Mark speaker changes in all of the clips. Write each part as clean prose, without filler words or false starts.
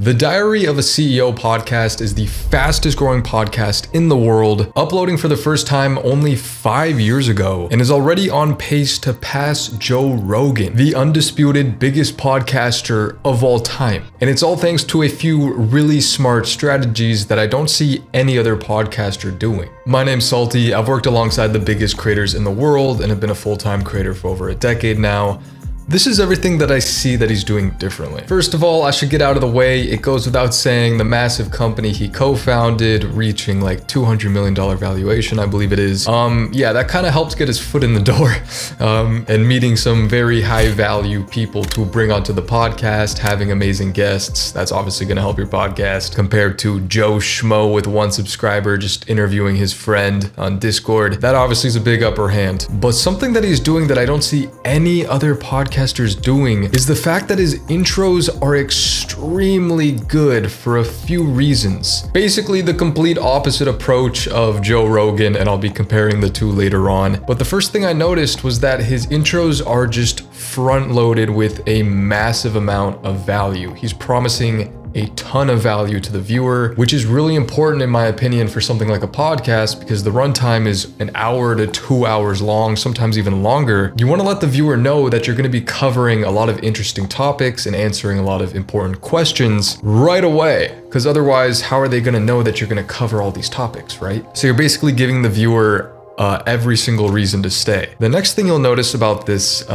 Speaker 1: The Diary of a CEO podcast is the fastest growing podcast in the world, uploading for the first time only 5 years ago, and is already on pace to pass Joe Rogan, the undisputed biggest podcaster of all time. And it's all thanks to a few really smart strategies that I don't see any other podcaster doing. My name's Salty. I've worked alongside the biggest creators in the world and have been a full-time creator for over a decade now. This is everything that I see that he's doing differently. First of all, I should get out of the way. It goes without saying, the massive company he co-founded, reaching like $200 million valuation, I believe it is. Yeah, that kind of helps get his foot in the door. And meeting some very high value people to bring onto the podcast, having amazing guests. That's obviously gonna help your podcast compared to Joe Schmo with 1 subscriber just interviewing his friend on Discord. That obviously is a big upper hand. But something that he's doing that I don't see any other podcasters doing is the fact that his intros are extremely good for a few reasons. Basically the complete opposite approach of Joe Rogan, and I'll be comparing the two later on. But the first thing I noticed was that his intros are just front loaded with a massive amount of value. He's promising a ton of value to the viewer, which is really important in my opinion for something like a podcast, because the runtime is 1 hour to 2 hours long, sometimes even longer. You want to let the viewer know that you're going to be covering a lot of interesting topics and answering a lot of important questions right away, because otherwise how are they going to know that you're going to cover all these topics, right? So you're basically giving the viewer every single reason to stay. The next thing you'll notice about this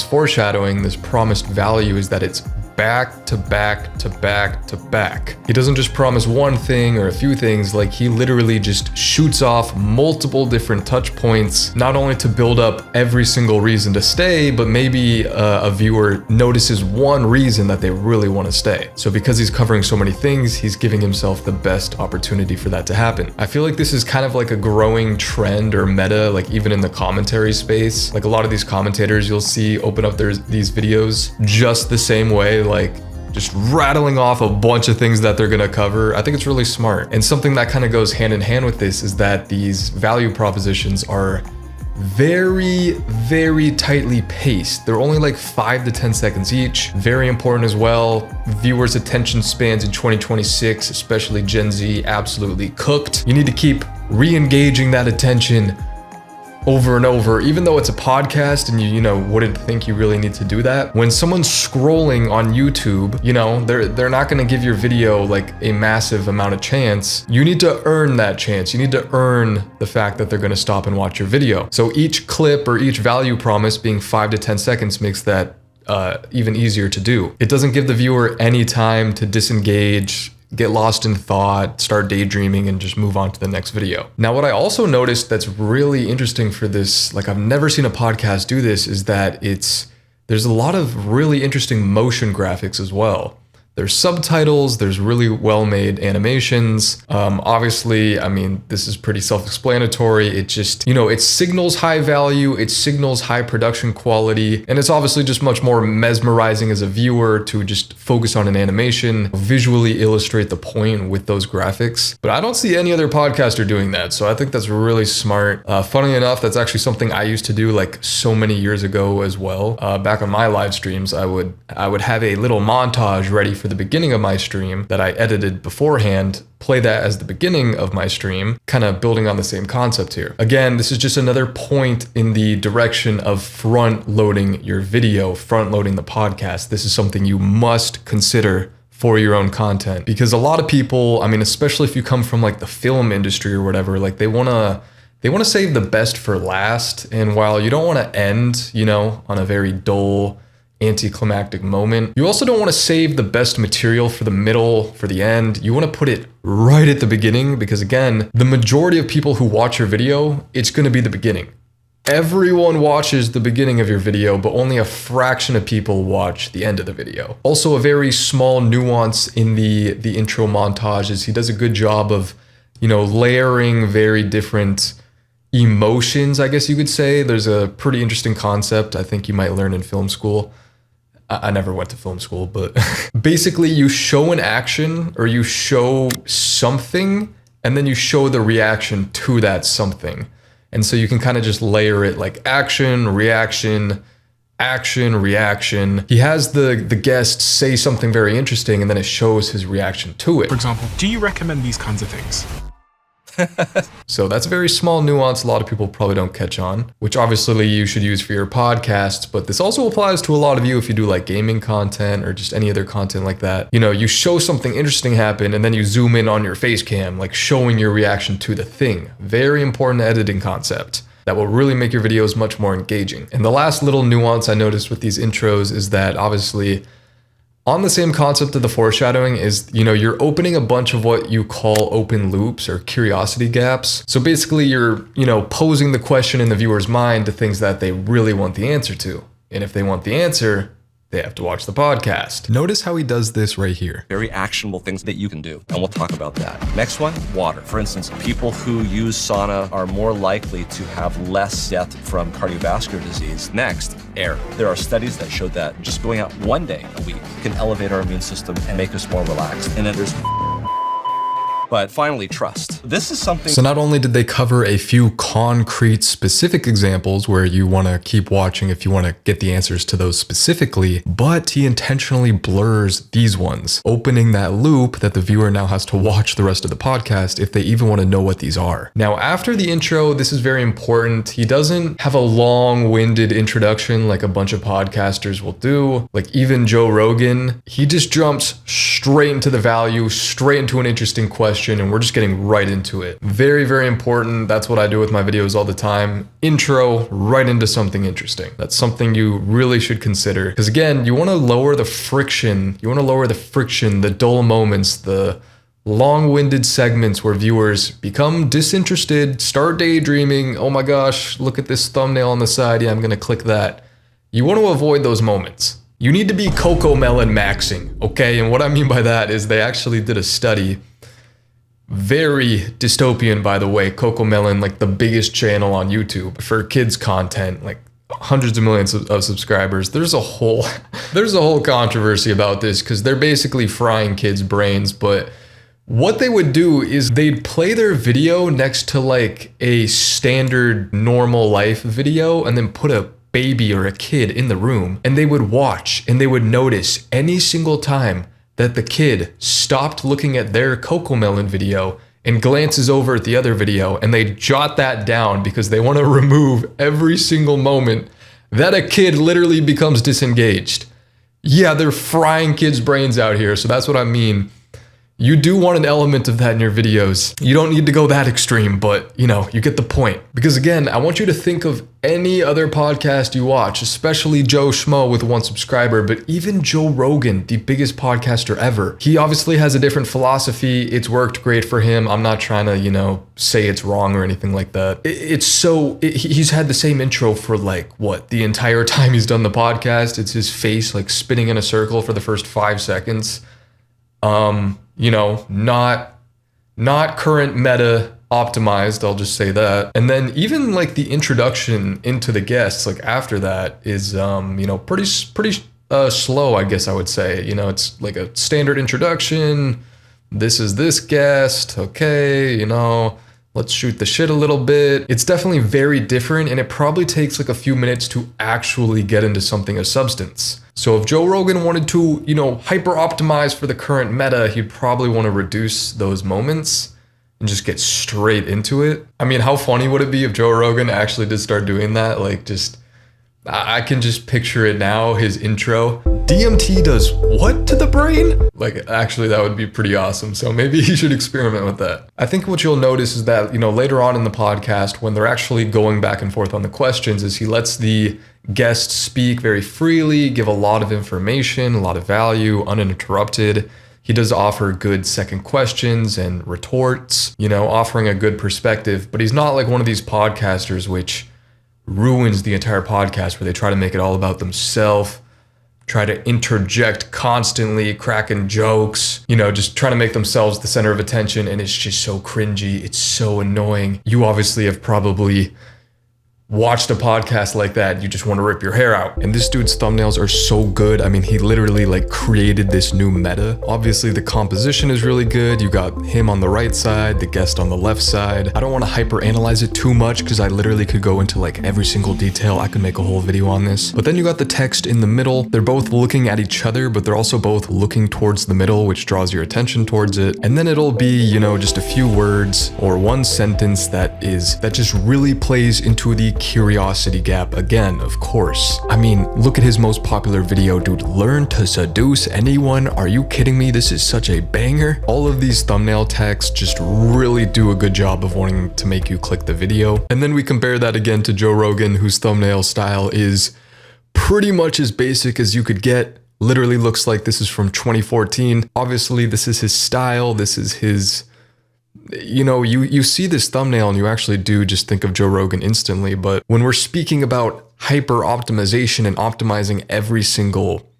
Speaker 1: foreshadowing, this promised value, is that it's back to back to back to back. He doesn't just promise one thing or a few things, like he literally just shoots off multiple different touch points, not only to build up every single reason to stay, but maybe a viewer notices one reason that they really want to stay. So because he's covering so many things, he's giving himself the best opportunity for that to happen. I feel like this is kind of like a growing trend or meta, like even in the commentary space. Like a lot of these commentators you'll see open up these videos just the same way, like just rattling off a bunch of things that they're gonna cover. I think it's really smart. And something that kind of goes hand in hand with this is that these value propositions are very, very tightly paced. They're only like 5 to 10 seconds each. Very important as well. Viewers' attention spans in 2026, especially Gen Z, absolutely cooked. You need to keep re-engaging that attention over and over, even though it's a podcast and you wouldn't think you really need to do that. When someone's scrolling on YouTube, they're not going to give your video like a massive amount of chance. You need to earn that chance. You need to earn the fact that they're going to stop and watch your video. So each clip or each value promise being 5 to 10 seconds makes that even easier to do. It doesn't give the viewer any time to disengage, get lost in thought, start daydreaming, and just move on to the next video. Now, what I also noticed that's really interesting for this, like I've never seen a podcast do this, is that there's a lot of really interesting motion graphics as well. There's subtitles, there's really well-made animations. Obviously, I mean, this is pretty self-explanatory. It just, it signals high value, it signals high production quality, and it's obviously just much more mesmerizing as a viewer to just focus on an animation, visually illustrate the point with those graphics. But I don't see any other podcaster doing that, so I think that's really smart. Funny enough, that's actually something I used to do like so many years ago as well. Back on my live streams, I would have a little montage ready for the beginning of my stream that I edited beforehand, play that as the beginning of my stream, kind of building on the same concept here. Again, this is just another point in the direction of front loading your video, front loading the podcast. This is something you must consider for your own content, because a lot of people, I mean, especially if you come from like the film industry or whatever, like they want to save the best for last. And while you don't want to end, on a very dull, anticlimactic moment, you also don't want to save the best material for the middle, for the end. You want to put it right at the beginning, because again, the majority of people who watch your video, it's going to be the beginning. Everyone watches the beginning of your video, but only a fraction of people watch the end of the video. Also, a very small nuance in the intro montage is he does a good job of, layering very different emotions, I guess you could say. There's a pretty interesting concept I think you might learn in film school. I never went to film school, but basically you show an action or you show something and then you show the reaction to that something. And so you can kind of just layer it like action, reaction, action, reaction. He has the guest say something very interesting and then it shows his reaction to it.
Speaker 2: For example, do you recommend these kinds of things?
Speaker 1: So that's a very small nuance a lot of people probably don't catch on, which obviously you should use for your podcasts, but this also applies to a lot of you if you do like gaming content or just any other content like that. You know, you show something interesting happen and then you zoom in on your face cam, like showing your reaction to the thing. Very important editing concept that will really make your videos much more engaging. And the last little nuance I noticed with these intros is that obviously on the same concept of the foreshadowing is, you know, you're opening a bunch of what you call open loops or curiosity gaps. So basically you're, you know, posing the question in the viewer's mind to things that they really want the answer to. And if they want the answer, they have to watch the podcast. Notice how he does this right here.
Speaker 3: Very actionable things that you can do, and we'll talk about that. Next one, water. For instance, people who use sauna are more likely to have less death from cardiovascular disease. Next, air. There are studies that show that just going out one day a week can elevate our immune system and make us more relaxed. And then there's but finally, trust. This is something.
Speaker 1: So not only did they cover a few concrete specific examples where you want to keep watching if you want to get the answers to those specifically, but he intentionally blurs these ones, opening that loop that the viewer now has to watch the rest of the podcast if they even want to know what these are. Now, after the intro, this is very important. He doesn't have a long-winded introduction like a bunch of podcasters will do. Like even Joe Rogan, he just jumps straight into the value, straight into an interesting question, and we're just getting right into it. Very, very important. That's what I do with my videos all the time. Intro right into something interesting. That's something you really should consider. Because again, you want to lower the friction. You want to lower the friction, the dull moments, the long-winded segments where viewers become disinterested, start daydreaming. Oh my gosh, look at this thumbnail on the side. Yeah, I'm going to click that. You want to avoid those moments. You need to be Coco Melon maxing, okay? And what I mean by that is they actually did a study. Very dystopian, by the way. Coco Melon, like the biggest channel on YouTube for kids content, like hundreds of millions of subscribers. There's a whole controversy about this because they're basically frying kids' brains. But what they would do is they'd play their video next to like a standard normal life video and then put a baby or a kid in the room, and they would watch and they would notice any single time that the kid stopped looking at their Coco Melon video and glances over at the other video, and they jot that down because they want to remove every single moment that a kid literally becomes disengaged. Yeah, they're frying kids' brains out here, so that's what I mean. You do want an element of that in your videos. You don't need to go that extreme, but you know, you get the point. Because again, I want you to think of any other podcast you watch, especially Joe Schmo with 1 subscriber, but even Joe Rogan, the biggest podcaster ever. He obviously has a different philosophy. It's worked great for him. I'm not trying to, you know, say it's wrong or anything like that. He's had the same intro for like, what, the entire time he's done the podcast. It's his face like spinning in a circle for the first 5 seconds. You know, not current meta optimized, I'll just say that. And then even like the introduction into the guests, like after that is, you know, pretty slow, I guess I would say. You know, it's like a standard introduction. This is this guest. Okay, you know, let's shoot the shit a little bit. It's definitely very different, and it probably takes like a few minutes to actually get into something of substance. So if Joe Rogan wanted to, you know, hyper optimize for the current meta, he'd probably want to reduce those moments and just get straight into it. I mean, how funny would it be if Joe Rogan actually did start doing that? Like just, I can just picture it now, his intro. DMT does what to the brain? Like, actually, that would be pretty awesome. So maybe he should experiment with that. I think what you'll notice is that, you know, later on in the podcast, when they're actually going back and forth on the questions, is he lets the guests speak very freely, give a lot of information, a lot of value, uninterrupted. He does offer good second questions and retorts, you know, offering a good perspective, but he's not like one of these podcasters which ruins the entire podcast where they try to make it all about themselves, try to interject constantly, cracking jokes, you know, just trying to make themselves the center of attention, and it's just so cringy. It's so annoying. You obviously have probably watched a podcast like that, you just want to rip your hair out. And this dude's thumbnails are so good. I mean, he literally like created this new meta. Obviously the composition is really good. You got him on the right side, the guest on the left side. I don't want to hyper analyze it too much because I literally could go into like every single detail. I could make a whole video on this. But then you got the text in the middle. They're both looking at each other, but they're also both looking towards the middle, which draws your attention towards it. And then it'll be, you know, just a few words or one sentence that just really plays into the curiosity gap again, of course. I mean, look at his most popular video, dude. Learn to seduce anyone. Are you kidding me? This is such a banger. All of these thumbnail texts just really do a good job of wanting to make you click the video. And then we compare that again to Joe Rogan, whose thumbnail style is pretty much as basic as you could get. Literally looks like this is from 2014. Obviously, this is his style. This is his... You know, you see this thumbnail and you actually do just think of Joe Rogan instantly. But when we're speaking about hyper optimization and optimizing every single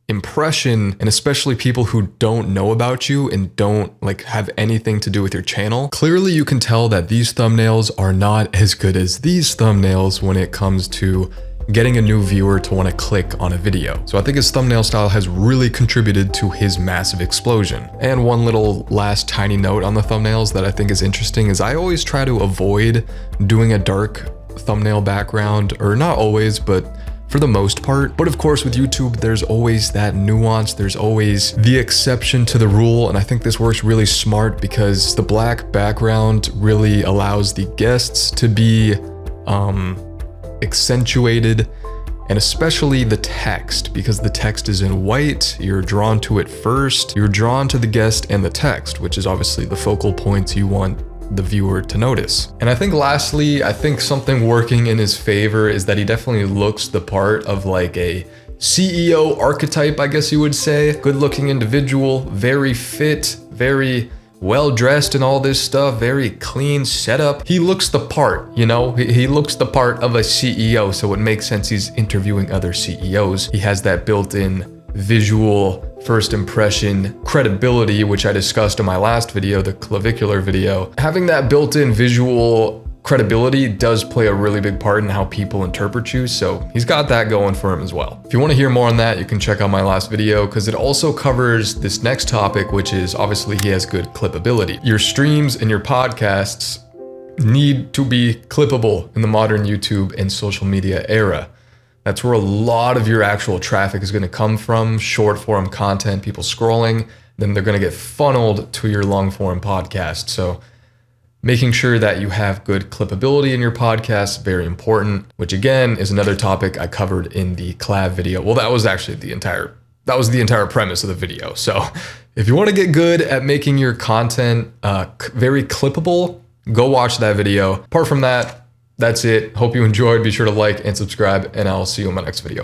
Speaker 1: impression, and especially people who don't know about you and don't like have anything to do with your channel, clearly you can tell that these thumbnails are not as good as these thumbnails when it comes to getting a new viewer to want to click on a video. So I think his thumbnail style has really contributed to his massive explosion. And one little last tiny note on the thumbnails that I think is interesting is I always try to avoid doing a dark thumbnail background, or not always, but for the most part. But of course with YouTube, there's always that nuance. There's always the exception to the rule. And I think this works really smart because the black background really allows the guests to be, accentuated, and especially the text, because the text is in white, you're drawn to it first. You're drawn to the guest and the text, which is obviously the focal points you want the viewer to notice. And I think lastly, I think something working in his favor is that he definitely looks the part of like a CEO archetype, I guess you would say. Good looking individual, very fit, very well-dressed and all this stuff, very clean setup. He looks the part, you know, he looks the part of a CEO, so it makes sense he's interviewing other CEOs. He has that built-in visual first impression credibility, which I discussed in my last video, the clavicular video. Having that built-in visual credibility does play a really big part in how people interpret you, so he's got that going for him as well. If you want to hear more on that, you can check out my last video because it also covers this next topic, which is obviously he has good clippability. Your streams and your podcasts need to be clippable in the modern YouTube and social media era. That's where a lot of your actual traffic is going to come from, short form content, people scrolling, then they're going to get funneled to your long form podcast. So making sure that you have good clippability in your podcast, very important, which again is another topic I covered in the collab video. Well, that was actually the entire premise of the video. So if you want to get good at making your content very clippable, go watch that video. Apart from that, that's it. Hope you enjoyed. Be sure to like and subscribe, and I'll see you in my next video.